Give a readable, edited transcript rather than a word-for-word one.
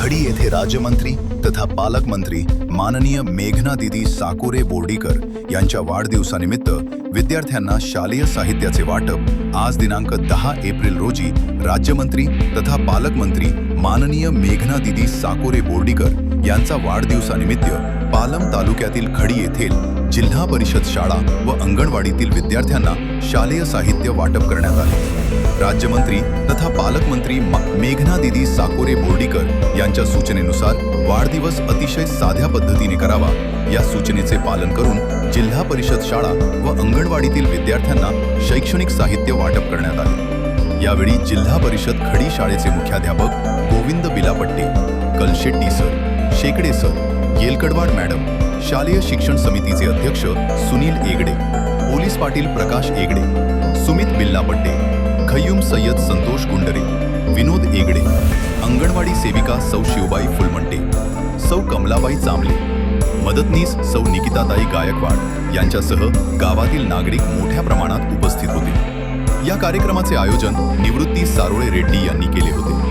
खडी येथे राज्यमंत्री तथा पालकमंत्री माननीय मेघना दीदी साकोरे बोर्डीकर यांच्या वाढदिवसानिमित्त विद्यार्थ्यांना शालेय साहित्याचे वाटप आज दिनांक 10 एप्रिल रोजी राज्यमंत्री तथा पालकमंत्री माननीय मेघना दीदी साकोरे बोर्डीकर यांचा वाढदिवसानिमित्त पालम तालुक्यातील खडी येथील जिल्हा परिषद शाळा व अंगणवाडीतील विद्यार्थ्यांना शालेय साहित्य वाटप करण्यात आले। राज्यमंत्री तथा पालकमंत्री मेघना दीदी साकोरे बोर्डीकर यांच्या सूचनेनुसार वाढदिवस अतिशय साध्या पद्धतीने करावा या सूचनेचे पालन करून जिल्हा परिषद शाळा व अंगणवाडीतील विद्यार्थ्यांना शैक्षणिक साहित्य वाटप करण्यात आले। यावेळी जिल्हा परिषद खडी शाळेचे मुख्याध्यापक गोविंद बिलापट्टे, कलशेट्टी सर, शेकडे सर, येलकडवाड मॅडम, शालेय शिक्षण समितीचे अध्यक्ष सुनील एगडे, पोलीस पाटील प्रकाश एगडे, सुमित बिल्लापट्टे, खय्यूम सय्यद संतोष गुंडरे, विनोद एगडे, अंगणवाडी सेविका सौ शिवबाई फुलमंटे, सौ कमलाबाई चांबले, मदतनीस सौ निकिताताई गायकवाड यांच्यासह गावातील नागरिक मोठ्या प्रमाणात उपस्थित होते। या कार्यक्रमाचे आयोजन निवृत्ती सारोळे रेड्डी यांनी केले होते।